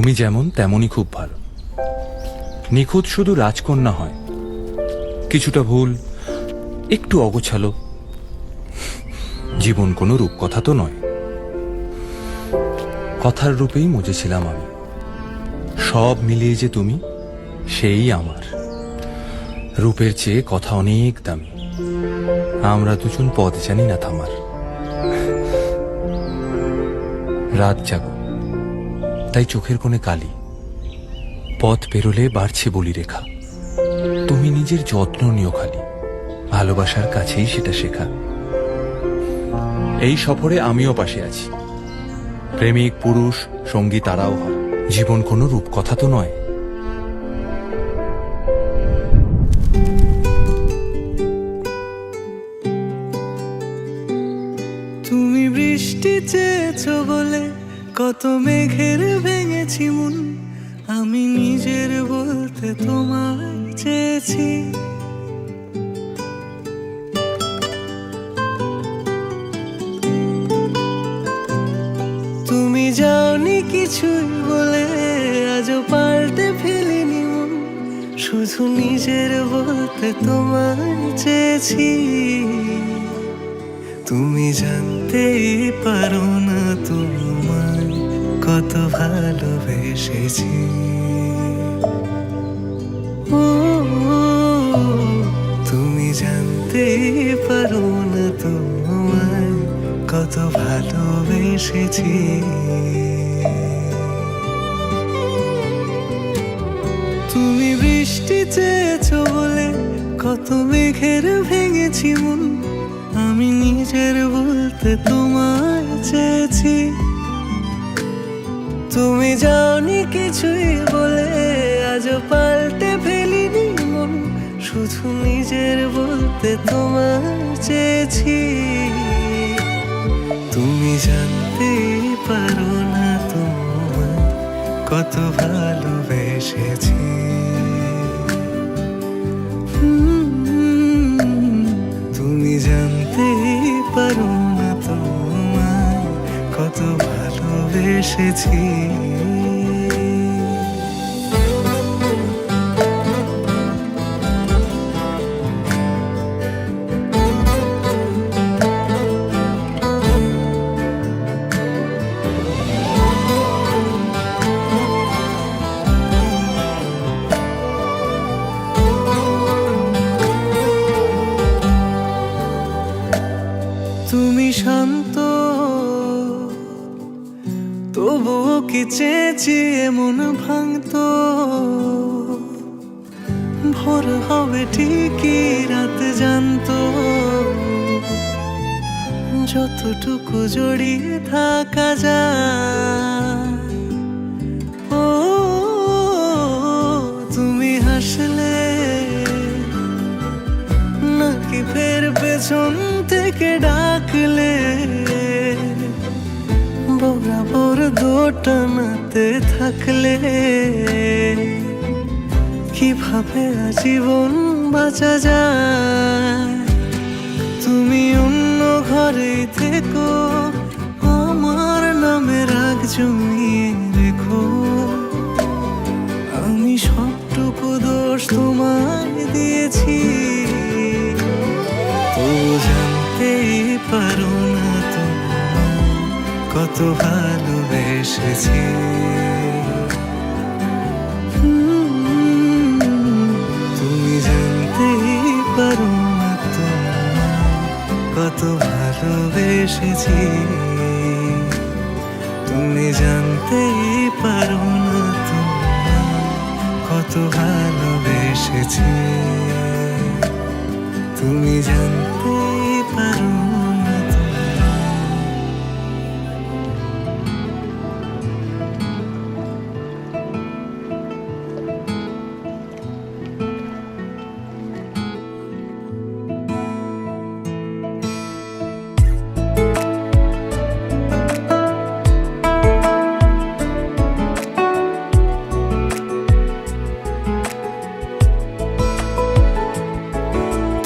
তুমি যেমন তেমনই খুব ভালো। নিখুঁত শুধু রাজকন্যা হয়, কিছুটা ভুল, একটু অগোছালো। জীবন কোনো রূপকথা তো নয়। কথার রূপেই মজেছিলাম আমি। সব মিলিয়ে যে তুমি, সেই আমার। রূপের চেয়ে কথা অনেক দামি। আমরা দুজন পথ জানি না থামার। রাত জাগো, তাই চোখের কোণে কালি। পথ পেরোলে বাড়ছে বলি রেখা। তুমি নিজের যত্ন নিও খালি, ভালোবাসার কাছেই সেটা শেখা। এই সফরে আমিও পাশে আছি। প্রেমিক পুরুষ সঙ্গী তারাও হয়। জীবন কোনো রূপকথা তো নয়। তুমি বৃষ্টি চেয়েছো বলে কত মেঘের ভেঙেছি মন। আমি নিজের বলতে তোমায় চেয়েছি। তুমি যাওনি কিছুই বলে আজও পাল্টে ফেলিনি মন। শুধু নিজের বলতে তোমায় চেয়েছি। তুমি জানতেই পারো না তোমায় কত ভালোবেসেছি। ও, তুমি জানতেই পারো না তোমায় কত ভালোবেসেছি। তুমি বৃষ্টি চেয়েছো বলে কত মেঘের ভেঙেছি মন। আমি নিজের বলতে তোমায় চেয়েছি। তুমি যাওনি কিছুই বলে আজও পাল্টে ফেলিনি মন। শুধু নিজের বলতে তোমায় চেয়েছি। তুমি জানতেই পারো না তোমায় কত ভালোবেসেছি। তুমি জানতেই পারো না তোমায় কত ভালোবেসেছি। তুমি শান্ত তবুও কি চেয়েছি মন ভাঙতো। ভোর হবে ঠিকই রাত জানতো। যতটুকু জড়িয়ে থাকা যায়। ও, তুমি হাসলে নাকি ফের পেছন থেকে ডাকলে। বরাবর দোটানাতে থাকলে কিভাবে আজীবন বাঁচা যায়। তুমি অন্য ঘরে থেকো, আমার নামে রাগ জমিয়ে রেখো। আমি সবটুকু দোষ তোমায় দিয়েছি। তো জানতেই পারো না তোমায় কত ভালোবেসেছি। তুমি জানতেই পারো না তোমায় কত ভালোবেসেছি। তুমি জানতেই পারো না তোমায় কত ভালোবেসেছি। তুমি জানতেই পারো না তোমায়।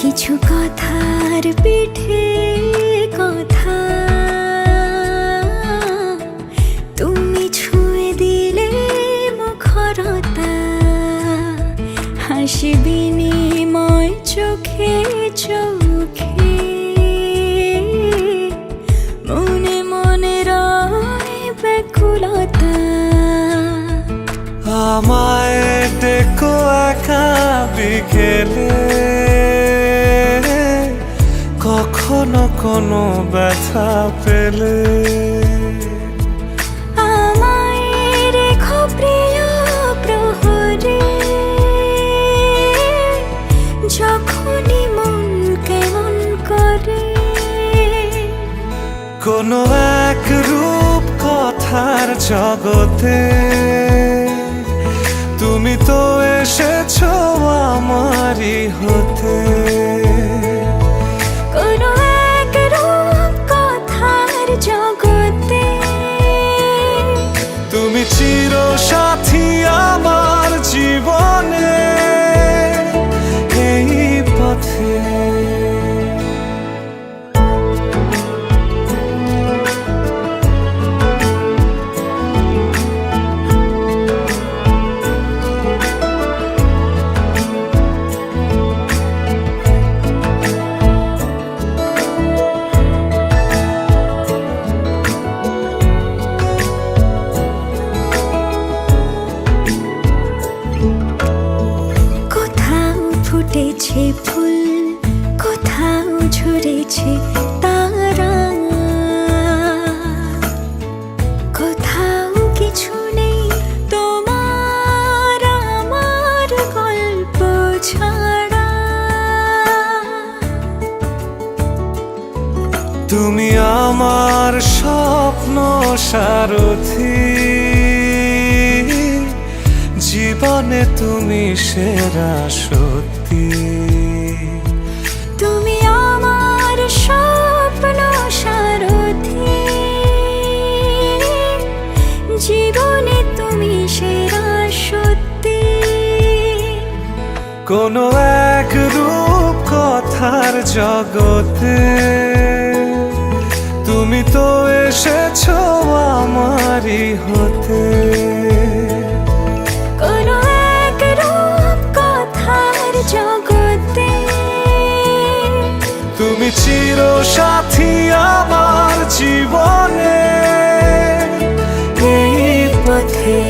কিছু কথার পিঠে কথা তুমি ছুঁয়ে দিলে নিমেষ বিনিময় চোখে চোখে, মনে মনে রয় ব্যাকুলতা। আমায় ডেকো একা বিকেলে, কখনো কোনো ব্যথা পেলে। আমায় রেখো প্রিয় প্রহরে, যখনই মন কেমন করে। কোনো এক রূপ কথার জগতে তুমি তো এসেছো আমারই হতে। কোনো এক রূপ কথার জগতে তুমি চির সাথী আমার জীবনে, এই পথে। কোথাও ফুটেছে ফুল, কোথাও ঝরেছে তারা, কোথাও কিছু নেই তোমার আমার গল্প ছাড়া। তুমি আমার স্বপ্ন সারথি, জীবনে তুমি সেরা সত্যি। তুমি আমার স্বপ্ন সারথি, জীবনে তুমি সেরা সত্যি। কোনো এক রূপ কথার জগতে তুমি তো এসেছো আমারই হতে। কোনো এক রূপ কথার জগতে তুমি চির সাথী আমার জীবনে, এই পথে।